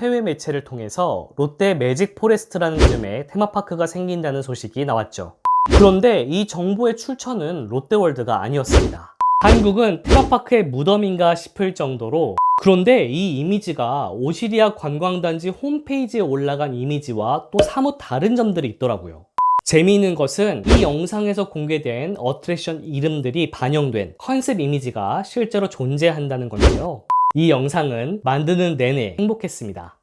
해외 매체를 통해서 롯데 매직 포레스트라는 이름의 테마파크가 생긴다는 소식이 나왔죠. 그런데 이 정보의 출처는 롯데월드가 아니었습니다. 한국은 테마파크의 무덤인가 싶을 정도로, 그런데 이 이미지가 오시리아 관광단지 홈페이지에 올라간 이미지와 또 사뭇 다른 점들이 있더라고요. 재미있는 것은 이 영상에서 공개된 어트랙션 이름들이 반영된 컨셉 이미지가 실제로 존재한다는 건데요. 이 영상은 만드는 내내 행복했습니다.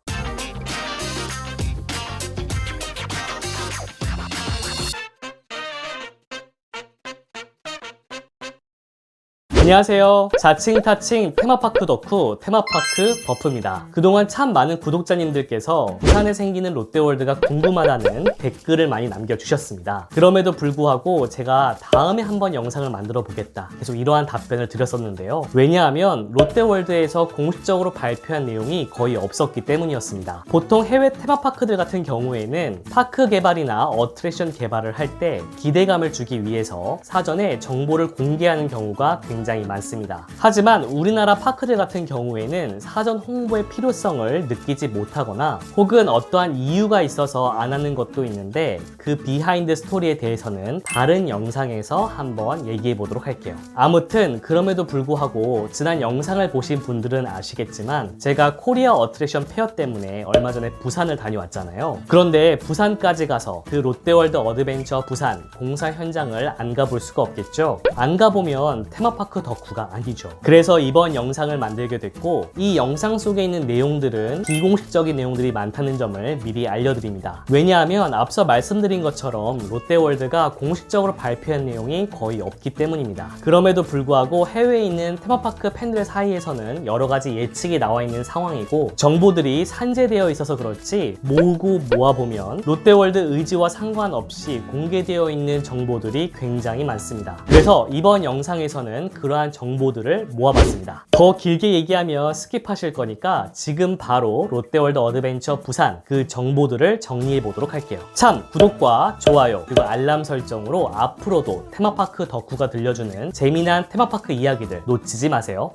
안녕하세요. 자칭 타칭 테마파크 덕후 테마파크 버프입니다. 그동안 참 많은 구독자님들께서 부산에 생기는 롯데월드가 궁금하다는 댓글을 많이 남겨주셨습니다. 그럼에도 불구하고 제가 다음에 한번 영상을 만들어 보겠다, 계속 이러한 답변을 드렸었는데요. 왜냐하면 롯데월드에서 공식적으로 발표한 내용이 거의 없었기 때문이었습니다. 보통 해외 테마파크들 같은 경우에는 파크 개발이나 어트랙션 개발을 할 때 기대감을 주기 위해서 사전에 정보를 공개하는 경우가 굉장히 많습니다. 하지만 우리나라 파크들 같은 경우에는 사전 홍보의 필요성을 느끼지 못하거나 혹은 어떠한 이유가 있어서 안 하는 것도 있는데, 그 비하인드 스토리에 대해서는 다른 영상에서 한번 얘기해 보도록 할게요. 아무튼 그럼에도 불구하고 지난 영상을 보신 분들은 아시겠지만 제가 코리아 어트랙션 페어 때문에 얼마 전에 부산을 다녀왔잖아요. 그런데 부산까지 가서 그 롯데월드 어드벤처 부산 공사 현장을 안 가볼 수가 없겠죠. 안 가보면 테마파크 덕후가 아니죠. 그래서 이번 영상을 만들게 됐고, 이 영상 속에 있는 내용들은 비공식적인 내용들이 많다는 점을 미리 알려드립니다. 왜냐하면 앞서 말씀드린 것처럼 롯데월드가 공식적으로 발표한 내용이 거의 없기 때문입니다. 그럼에도 불구하고 해외에 있는 테마파크 팬들 사이에서는 여러 가지 예측이 나와 있는 상황이고, 정보들이 산재되어 있어서 그렇지 모으고 모아보면 롯데월드 의지와 상관없이 공개되어 있는 정보들이 굉장히 많습니다. 그래서 이번 영상에서는 그러한 정보들을 모아봤습니다. 더 길게 얘기하면 스킵하실 거니까 지금 바로 롯데월드 어드벤처 부산 그 정보들을 정리해 보도록 할게요. 참, 구독과 좋아요 그리고 알람 설정으로 앞으로도 테마파크 덕후가 들려주는 재미난 테마파크 이야기들 놓치지 마세요.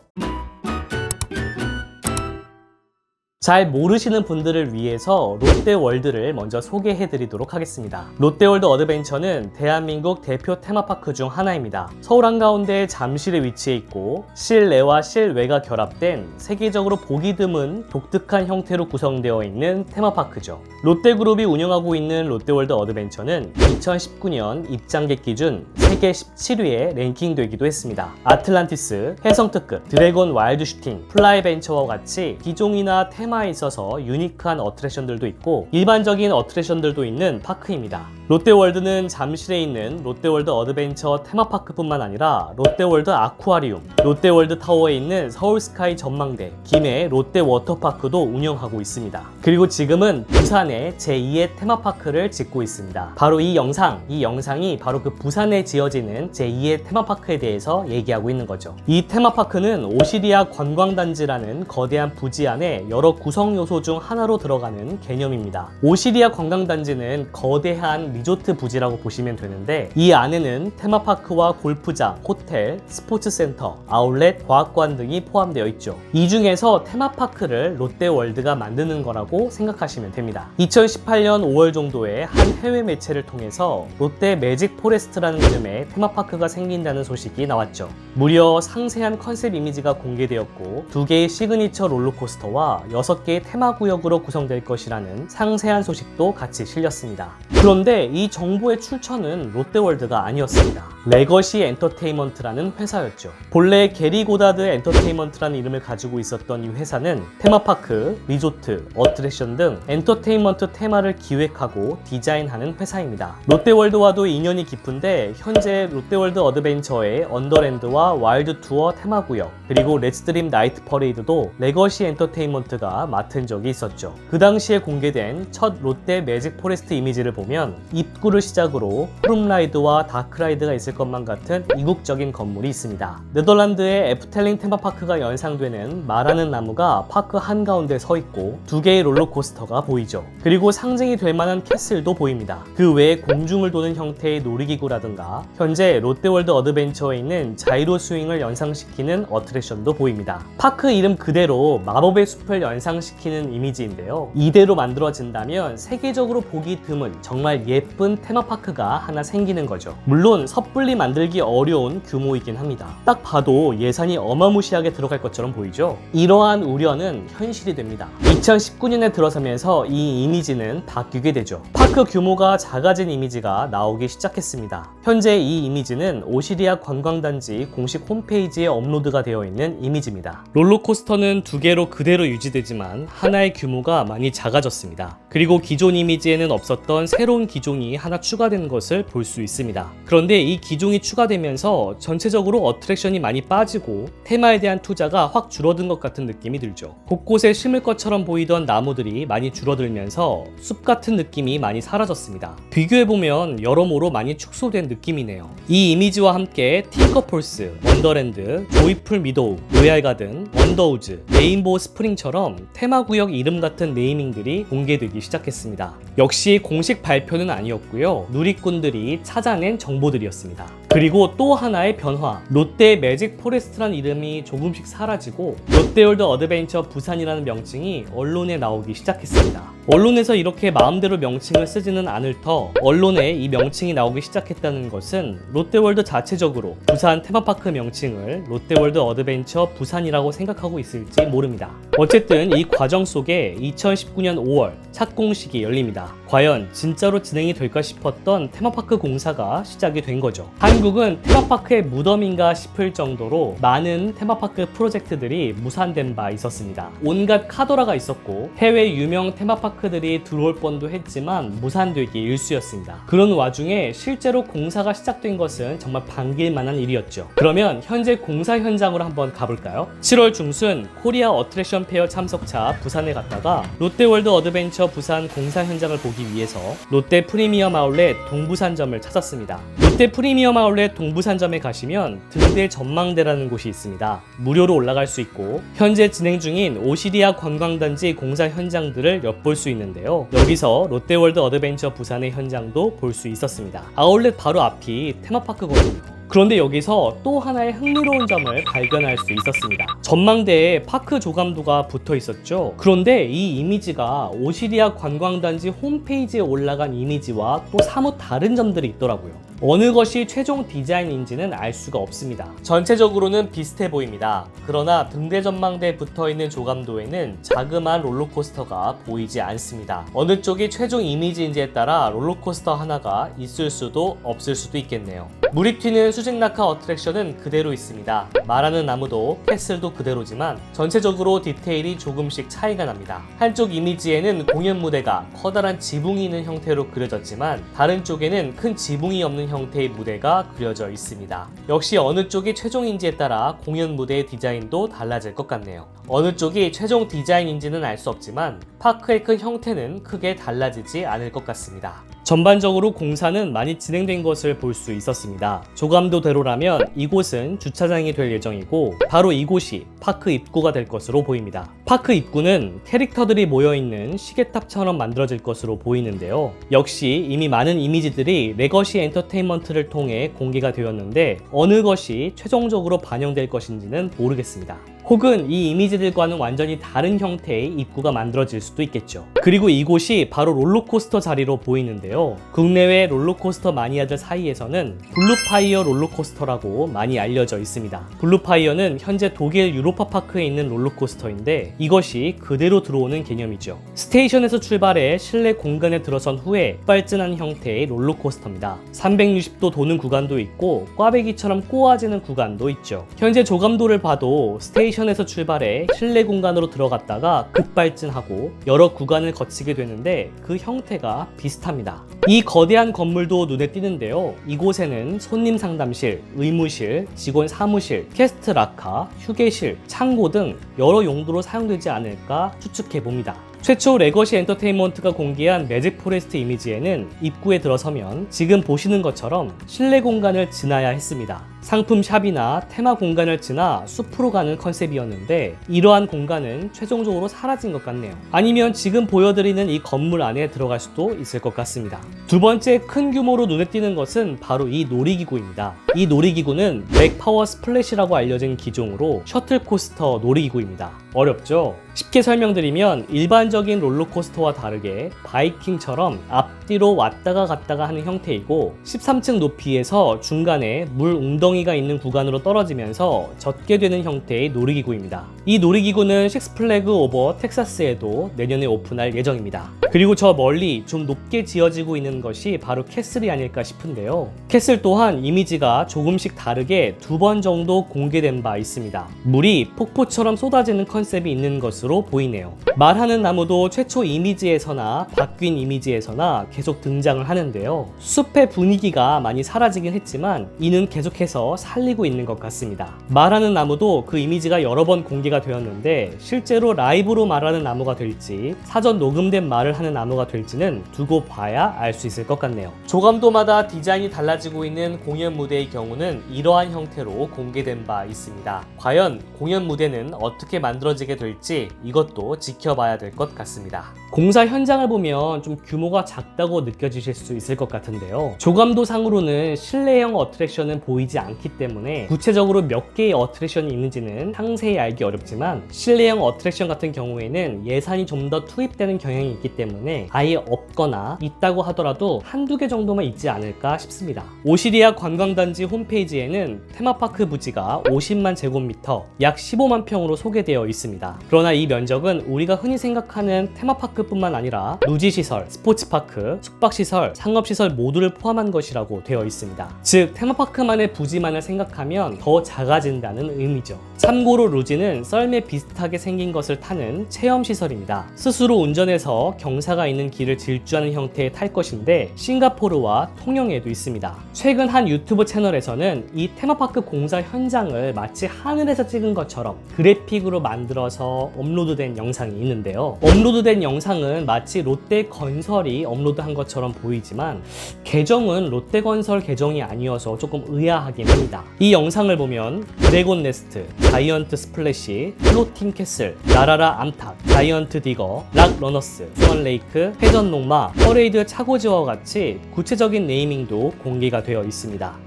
잘 모르시는 분들을 위해서 롯데월드를 먼저 소개해 드리도록 하겠습니다. 롯데월드 어드벤처는 대한민국 대표 테마파크 중 하나입니다. 서울 한가운데 잠실에 위치해 있고 실내와 실외가 결합된 세계적으로 보기 드문 독특한 형태로 구성되어 있는 테마파크죠. 롯데그룹이 운영하고 있는 롯데월드 어드벤처는 2019년 입장객 기준 세계 17위에 랭킹되기도 했습니다. 아틀란티스, 해성특급, 드래곤 와일드 슈팅, 플라이벤처와 같이 기종이나 테마에 있어서 유니크한 어트랙션들도 있고 일반적인 어트랙션들도 있는 파크입니다. 롯데월드는 잠실에 있는 롯데월드 어드벤처 테마파크뿐만 아니라 롯데월드 아쿠아리움, 롯데월드 타워에 있는 서울스카이 전망대, 김해 롯데 워터파크도 운영하고 있습니다. 그리고 지금은 부산에 제2의 테마파크를 짓고 있습니다. 바로 이 영상이 바로 그 부산에 지어지는 제2의 테마파크에 대해서 얘기하고 있는 거죠. 이 테마파크는 오시리아 관광단지라는 거대한 부지 안에 여러 구성 요소 중 하나로 들어가는 개념입니다. 오시리아 관광단지는 거대한 리조트 부지라고 보시면 되는데, 이 안에는 테마파크와 골프장, 호텔, 스포츠센터, 아울렛, 과학관 등이 포함되어 있죠. 이 중에서 테마파크를 롯데월드가 만드는 거라고 생각하시면 됩니다. 2018년 5월 정도에 한 해외 매체를 통해서 롯데 매직 포레스트라는 이름의 테마파크가 생긴다는 소식이 나왔죠. 무려 상세한 컨셉 이미지가 공개되었고 2개의 시그니처 롤러코스터와 6개의 테마구역으로 구성될 것이라는 상세한 소식도 같이 실렸습니다. 그런데 이 정보의 출처는 롯데월드가 아니었습니다. 레거시 엔터테인먼트라는 회사였죠. 본래 게리 고다드 엔터테인먼트라는 이름을 가지고 있었던 이 회사는 테마파크, 리조트, 어트랙션 등 엔터테인먼트 테마를 기획하고 디자인하는 회사입니다. 롯데월드와도 인연이 깊은데 현재 롯데월드 어드벤처의 언더랜드와 와일드 투어 테마구역, 그리고 렛츠드림 나이트 퍼레이드도 레거시 엔터테인먼트가 맡은 적이 있었죠. 그 당시에 공개된 첫 롯데 매직 포레스트 이미지를 보면 입구를 시작으로 푸름라이드와 다크라이드가 있을 것만 같은 이국적인 건물이 있습니다. 네덜란드의 에프텔링 테마파크가 연상되는 말하는 나무가 파크 한가운데 서 있고 2개의 롤러코스터가 보이죠. 그리고 상징이 될 만한 캐슬도 보입니다. 그 외에 공중을 도는 형태의 놀이기구라든가 현재 롯데월드 어드벤처에 있는 자이로 스윙을 연상시키는 어트랙션도 보입니다. 파크 이름 그대로 마법의 숲을 연상시키는 이미지인데요. 이대로 만들어진다면 세계적으로 보기 드문 정말 예쁜 테마파크가 하나 생기는 거죠. 물론 섣불리 만들기 어려운 규모이긴 합니다. 딱 봐도 예산이 어마무시하게 들어갈 것처럼 보이죠? 이러한 우려는 현실이 됩니다. 2019년에 들어서면서 이 이미지는 바뀌게 되죠. 파크 규모가 작아진 이미지가 나오기 시작했습니다. 현재 이 이미지는 오시리아 관광단지 공식 홈페이지에 업로드가 되어 있는 이미지입니다. 롤러코스터는 2개로 그대로 유지되지만 하나의 규모가 많이 작아졌습니다. 그리고 기존 이미지에는 없었던 새로운 기종이 하나 추가된 것을 볼 수 있습니다. 그런데 이 기종이 추가되면서 전체적으로 어트랙션이 많이 빠지고 테마에 대한 투자가 확 줄어든 것 같은 느낌이 들죠. 곳곳에 심을 것처럼 보이던 나무들이 많이 줄어들면서 숲 같은 느낌이 많이 사라졌습니다. 비교해보면 여러모로 많이 축소된 느낌이네요. 이 이미지와 함께 팅커폴스, 원더랜드, 조이풀 미도우, 로얄가든, 원더우즈, 레인보우 스프링처럼 테마구역 이름 같은 네이밍들이 공개되기 시작했습니다. 역시 공식 발표는 아니었고요. 누리꾼들이 찾아낸 정보들이었습니다. 그리고 또 하나의 변화, 롯데 매직 포레스트란 이름이 조금씩 사라지고 롯데월드 어드벤처 부산이라는 명칭이 언론에 나오기 시작했습니다. 언론에서 이렇게 마음대로 명칭을 쓰지는 않을 터 언론에 이 명칭이 나오기 시작했다는 것은 롯데월드 자체적으로 부산 테마파크 명칭을 롯데월드 어드벤처 부산이라고 생각하고 있을지 모릅니다. 어쨌든 이 과정 속에 2019년 5월 착공식이 열립니다. 과연 진짜로 진행이 될까 싶었던 테마파크 공사가 시작이 된 거죠. 한국은 테마파크의 무덤인가 싶을 정도로 많은 테마파크 프로젝트들이 무산된 바 있었습니다. 온갖 카더라가 있었고 해외 유명 테마파크들이 들어올 뻔도 했지만 무산되기 일쑤였습니다. 그런 와중에 실제로 공사가 시작된 것은 정말 반길만한 일이었죠. 그러면 현재 공사 현장으로 한번 가볼까요? 7월 중순 코리아 어트랙션 페어 참석차 부산에 갔다가 롯데월드 어드벤처 부산 공사 현장을 보기 위해서 롯데 프리미엄 아울렛 동부산점을 찾았습니다. 롯데 프리미엄 아울렛 동부산점에 가시면 등대 전망대라는 곳이 있습니다. 무료로 올라갈 수 있고 현재 진행 중인 오시리아 관광단지 공사 현장들을 엿볼 수 있는데요. 여기서 롯데월드 어드벤처 부산의 현장도 볼 수 있었습니다. 아울렛 바로 앞이 테마파크거든요. 그런데 여기서 또 하나의 흥미로운 점을 발견할 수 있었습니다. 전망대에 파크 조감도가 붙어 있었죠. 그런데 이 이미지가 오시리아 관광단지 홈페이지에 올라간 이미지와 또 사뭇 다른 점들이 있더라고요. 어느 것이 최종 디자인인지는 알 수가 없습니다. 전체적으로는 비슷해 보입니다. 그러나 등대 전망대에 붙어있는 조감도에는 자그마한 롤러코스터가 보이지 않습니다. 어느 쪽이 최종 이미지인지에 따라 롤러코스터 하나가 있을 수도 없을 수도 있겠네요. 물이 튀는 수직 낙하 어트랙션은 그대로 있습니다. 말하는 나무도 캐슬도 그대로지만 전체적으로 디테일이 조금씩 차이가 납니다. 한쪽 이미지에는 공연 무대가 커다란 지붕이 있는 형태로 그려졌지만 다른 쪽에는 큰 지붕이 없는 형태의 무대가 그려져 있습니다. 역시 어느 쪽이 최종인지에 따라 공연 무대의 디자인도 달라질 것 같네요. 어느 쪽이 최종 디자인인지는 알 수 없지만 파크의 큰 형태는 크게 달라지지 않을 것 같습니다. 전반적으로 공사는 많이 진행된 것을 볼 수 있었습니다. 조감도대로라면 이곳은 주차장이 될 예정이고 바로 이곳이 파크 입구가 될 것으로 보입니다. 파크 입구는 캐릭터들이 모여있는 시계탑처럼 만들어질 것으로 보이는데요. 역시 이미 많은 이미지들이 레거시 엔터테인먼트를 통해 공개가 되었는데 어느 것이 최종적으로 반영될 것인지는 모르겠습니다. 혹은 이 이미지들과는 완전히 다른 형태의 입구가 만들어질 수도 있겠죠. 그리고 이곳이 바로 롤러코스터 자리로 보이는데요. 국내외 롤러코스터 마니아들 사이에서는 블루파이어 롤러코스터라고 많이 알려져 있습니다. 블루파이어는 현재 독일 유로파파크에 있는 롤러코스터인데 이것이 그대로 들어오는 개념이죠. 스테이션에서 출발해 실내 공간에 들어선 후에 빨진한 형태의 롤러코스터입니다. 360도 도는 구간도 있고 꽈배기처럼 꼬아지는 구간도 있죠. 현재 조감도를 봐도 스테이션 스테이션에서 출발해 실내 공간으로 들어갔다가 급발진하고 여러 구간을 거치게 되는데 그 형태가 비슷합니다. 이 거대한 건물도 눈에 띄는데요. 이곳에는 손님 상담실, 의무실, 직원 사무실, 캐스트 락카, 휴게실, 창고 등 여러 용도로 사용되지 않을까 추측해 봅니다. 최초 레거시 엔터테인먼트가 공개한 매직 포레스트 이미지에는 입구에 들어서면 지금 보시는 것처럼 실내 공간을 지나야 했습니다. 상품 샵이나 테마 공간을 지나 숲으로 가는 컨셉이었는데 이러한 공간은 최종적으로 사라진 것 같네요. 아니면 지금 보여드리는 이 건물 안에 들어갈 수도 있을 것 같습니다. 두 번째 큰 규모로 눈에 띄는 것은 바로 이 놀이기구입니다. 이 놀이기구는 맥파워 스플래시라고 알려진 기종으로 셔틀코스터 놀이기구입니다. 어렵죠? 쉽게 설명드리면 일반적인 롤러코스터와 다르게 바이킹처럼 앞뒤로 왔다가 갔다가 하는 형태이고 13층 높이에서 중간에 물 웅덩이가 있는 구간으로 떨어지면서 젖게 되는 형태의 놀이기구입니다. 이 놀이기구는 식스플래그 오버 텍사스에도 내년에 오픈할 예정입니다. 그리고 저 멀리 좀 높게 지어지고 있는 것이 바로 캐슬이 아닐까 싶은데요. 캐슬 또한 이미지가 조금씩 다르게 2번 정도 공개된 바 있습니다. 물이 폭포처럼 쏟아지는 컨셉이 있는 것으로 보이네요. 말하는 나무도 최초 이미지에서나 바뀐 이미지에서나 계속 등장을 하는데요. 숲의 분위기가 많이 사라지긴 했지만 이는 계속해서 살리고 있는 것 같습니다. 말하는 나무도 그 이미지가 여러 번 공개가 되었는데 실제로 라이브로 말하는 나무가 될지 사전 녹음된 말을 하는 나무가 될지는 두고 봐야 알 수 있을 것 같네요. 조감도마다 디자인이 달라지고 있는 공연 무대의 경우는 이러한 형태로 공개된 바 있습니다. 과연 공연 무대는 어떻게 만들어지게 될지 이것도 지켜봐야 될 것 같습니다. 공사 현장을 보면 좀 규모가 작다고 느껴지실 수 있을 것 같은데요. 조감도상으로는 실내형 어트랙션은 보이지 않기 때문에 구체적으로 몇 개의 어트랙션이 있는지는 상세히 알기 어렵지만 실내형 어트랙션 같은 경우에는 예산이 좀 더 투입되는 경향이 있기 때문에 아예 없거나 있다고 하더라도 한두 개 정도만 있지 않을까 싶습니다. 오시리아 관광단지 홈페이지에는 테마파크 부지가 50만 제곱미터, 약 15만 평으로 소개되어 있습니다. 그러나 이 면적은 우리가 흔히 생각하는 테마파크뿐만 아니라 누지시설, 스포츠파크, 숙박시설, 상업시설 모두를 포함한 것이라고 되어 있습니다. 즉 테마파크만의 부지만을 생각하면 더 작아진다는 의미죠. 참고로 루지는 썰매 비슷하게 생긴 것을 타는 체험시설입니다. 스스로 운전해서 경사가 있는 길을 질주하는 형태의 탈 것인데 싱가포르와 통영에도 있습니다. 최근 한 유튜브 채널에서는 이 테마파크 공사 현장을 마치 하늘에서 찍은 것처럼 그래픽으로 만들어서 업로드된 영상이 있는데요. 업로드된 영상은 마치 롯데건설이 업로드한 것처럼 보이지만 계정은 롯데건설 계정이 아니어서 조금 의아하긴 합니다. 이 영상을 보면 드래곤 네스트, 자이언트 스플래시, 플로팅 캐슬, 나라라 암탉, 자이언트 디거, 락 러너스, 스원 레이크, 회전 농마, 퍼레이드 차고지와 같이 구체적인 네이밍도 공개가 되어 있습니다.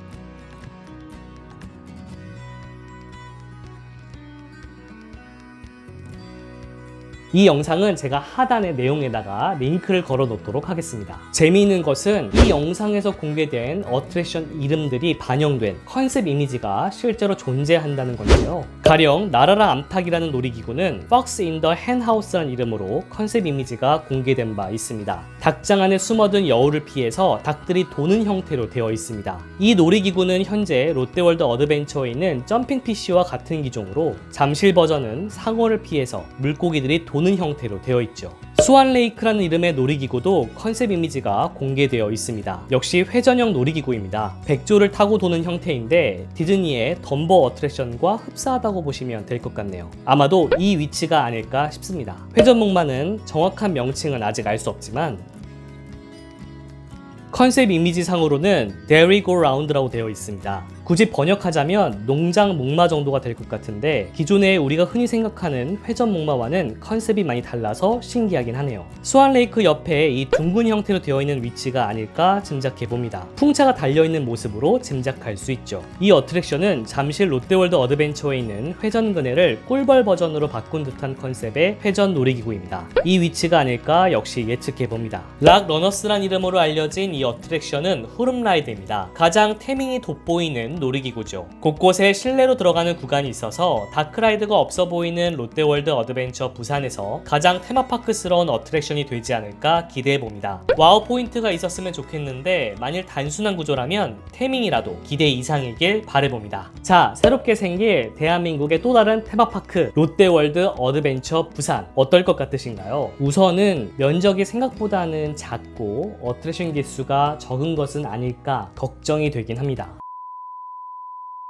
이 영상은 제가 하단의 내용에다가 링크를 걸어 놓도록 하겠습니다. 재미있는 것은 이 영상에서 공개된 어트랙션 이름들이 반영된 컨셉 이미지가 실제로 존재한다는 건데요. 가령 나라라 암탉이라는 놀이기구는 Fox in the Henhouse라는 이름으로 컨셉 이미지가 공개된 바 있습니다. 닭장 안에 숨어든 여우를 피해서 닭들이 도는 형태로 되어 있습니다. 이 놀이기구는 현재 롯데월드 어드벤처에 있는 점핑 PC와 같은 기종으로 잠실 버전은 상어를 피해서 물고기들이 도는 형태로 되어 있죠. 스완 레이크라는 이름의 놀이기구도 컨셉 이미지가 공개되어 있습니다. 역시 회전형 놀이기구입니다. 백조를 타고 도는 형태인데 디즈니의 덤버 어트랙션과 흡사하다고 보시면 될 것 같네요. 아마도 이 위치가 아닐까 싶습니다. 회전목마는 정확한 명칭은 아직 알 수 없지만 컨셉 이미지상으로는 Merry Go Round라고 되어 있습니다. 굳이 번역하자면 농장 목마 정도가 될 것 같은데 기존에 우리가 흔히 생각하는 회전 목마와는 컨셉이 많이 달라서 신기하긴 하네요. 스완 레이크 옆에 이 둥근 형태로 되어 있는 위치가 아닐까 짐작해 봅니다. 풍차가 달려있는 모습으로 짐작할 수 있죠. 이 어트랙션은 잠실 롯데월드 어드벤처에 있는 회전 그네를 꿀벌 버전으로 바꾼 듯한 컨셉의 회전 놀이기구입니다. 이 위치가 아닐까 역시 예측해 봅니다. 락 러너스란 이름으로 알려진 이 어트랙션은 후름라이드입니다. 가장 태민이 돋보이는 놀이기구죠. 곳곳에 실내로 들어가는 구간이 있어서 다크라이드가 없어 보이는 롯데월드 어드벤처 부산에서 가장 테마파크스러운 어트랙션이 되지 않을까 기대해봅니다. 와우 포인트가 있었으면 좋겠는데 만일 단순한 구조라면 태밍이라도 기대 이상이길 바라봅니다. 자, 새롭게 생길 대한민국의 또 다른 테마파크 롯데월드 어드벤처 부산 어떨 것 같으신가요? 우선은 면적이 생각보다는 작고 어트랙션 개수가 적은 것은 아닐까 걱정이 되긴 합니다.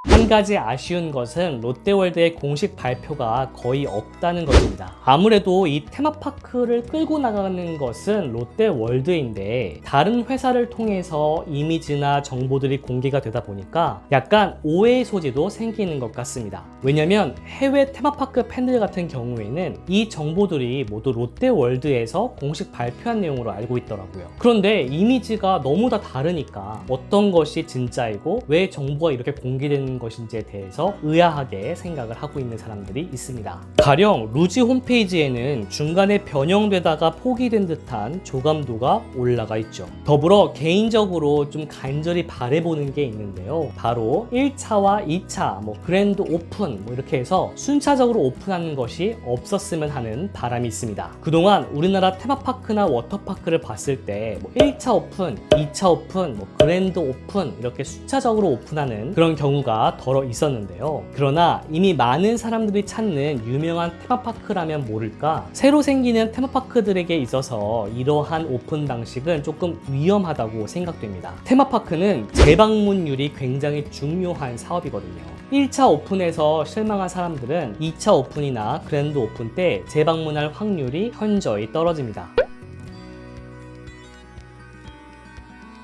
한 가지 아쉬운 것은 롯데월드의 공식 발표가 거의 없다는 것입니다. 아무래도 이 테마파크를 끌고 나가는 것은 롯데월드인데 다른 회사를 통해서 이미지나 정보들이 공개가 되다 보니까 약간 오해의 소지도 생기는 것 같습니다. 왜냐면 해외 테마파크 팬들 같은 경우에는 이 정보들이 모두 롯데월드에서 공식 발표한 내용으로 알고 있더라고요. 그런데 이미지가 너무 다 다르니까 어떤 것이 진짜이고 왜 정보가 이렇게 공개되는 것인지에 대해서 의아하게 생각을 하고 있는 사람들이 있습니다. 가령 루지 홈페이지에는 중간에 변형되다가 포기된 듯한 조감도가 올라가 있죠. 더불어 개인적으로 좀 간절히 바라보는 게 있는데요. 바로 1차와 2차 그랜드 오픈 이렇게 해서 순차적으로 오픈하는 것이 없었으면 하는 바람이 있습니다. 그동안 우리나라 테마파크나 워터파크를 봤을 때 1차 오픈, 2차 오픈, 그랜드 오픈 이렇게 순차적으로 오픈하는 그런 경우가 덜어 있었는데요. 그러나 이미 많은 사람들이 찾는 유명한 테마파크라면 모를까 새로 생기는 테마파크들에게 있어서 이러한 오픈 방식은 조금 위험하다고 생각됩니다. 테마파크는 재방문율이 굉장히 중요한 사업이거든요. 1차 오픈에서 실망한 사람들은 2차 오픈이나 그랜드 오픈 때 재방문할 확률이 현저히 떨어집니다.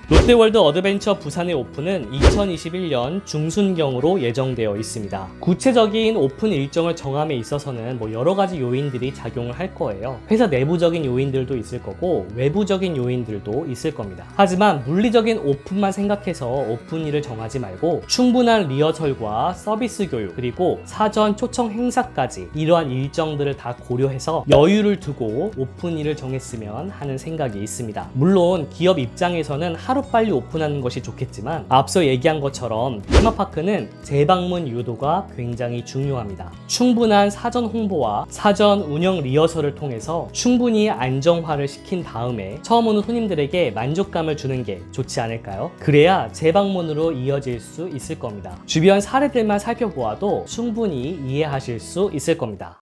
롯데월드 어드벤처 부산의 오픈은 2021년 중순경으로 예정되어 있습니다. 구체적인 오픈 일정을 정함에 있어서는 여러 가지 요인들이 작용을 할 거예요. 회사 내부적인 요인들도 있을 거고 외부적인 요인들도 있을 겁니다. 하지만 물리적인 오픈만 생각해서 오픈일을 정하지 말고 충분한 리허설과 서비스 교육 그리고 사전 초청 행사까지 이러한 일정들을 다 고려해서 여유를 두고 오픈일을 정했으면 하는 생각이 있습니다. 물론 기업 입장에서는 하루빨리 오픈하는 것이 좋겠지만 앞서 얘기한 것처럼 테마파크는 재방문 유도가 굉장히 중요합니다. 충분한 사전 홍보와 사전 운영 리허설을 통해서 충분히 안정화를 시킨 다음에 처음 오는 손님들에게 만족감을 주는 게 좋지 않을까요? 그래야 재방문으로 이어질 수 있을 겁니다. 주변 사례들만 살펴보아도 충분히 이해하실 수 있을 겁니다.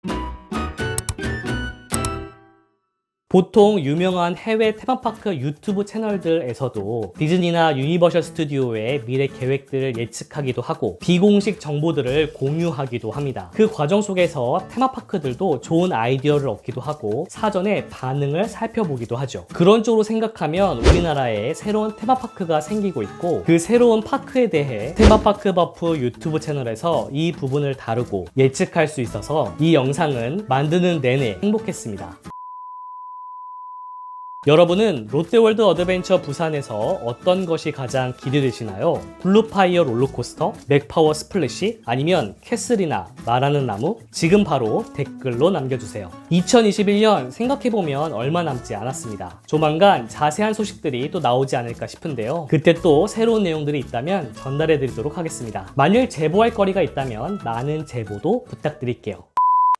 보통 유명한 해외 테마파크 유튜브 채널들에서도 디즈니나 유니버셜 스튜디오의 미래 계획들을 예측하기도 하고 비공식 정보들을 공유하기도 합니다. 그 과정 속에서 테마파크들도 좋은 아이디어를 얻기도 하고 사전에 반응을 살펴보기도 하죠. 그런 쪽으로 생각하면 우리나라에 새로운 테마파크가 생기고 있고 그 새로운 파크에 대해 테마파크 버프 유튜브 채널에서 이 부분을 다루고 예측할 수 있어서 이 영상은 만드는 내내 행복했습니다. 여러분은 롯데월드 어드벤처 부산에서 어떤 것이 가장 기대되시나요? 블루파이어 롤러코스터, 맥파워 스플래시, 아니면 캐슬이나 말하는 나무? 지금 바로 댓글로 남겨주세요. 2021년 생각해보면 얼마 남지 않았습니다. 조만간 자세한 소식들이 또 나오지 않을까 싶은데요. 그때 또 새로운 내용들이 있다면 전달해드리도록 하겠습니다. 만일 제보할 거리가 있다면 많은 제보도 부탁드릴게요.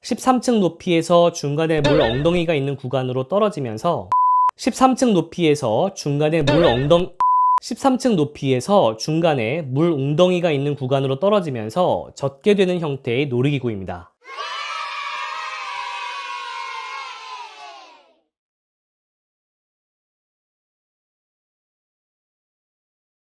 13층 높이에서 중간에 물 엉덩이가 있는 구간으로 떨어지면서 13층 높이에서 중간에 물 웅덩이가 있는 구간으로 떨어지면서 젖게 되는 형태의 놀이기구입니다.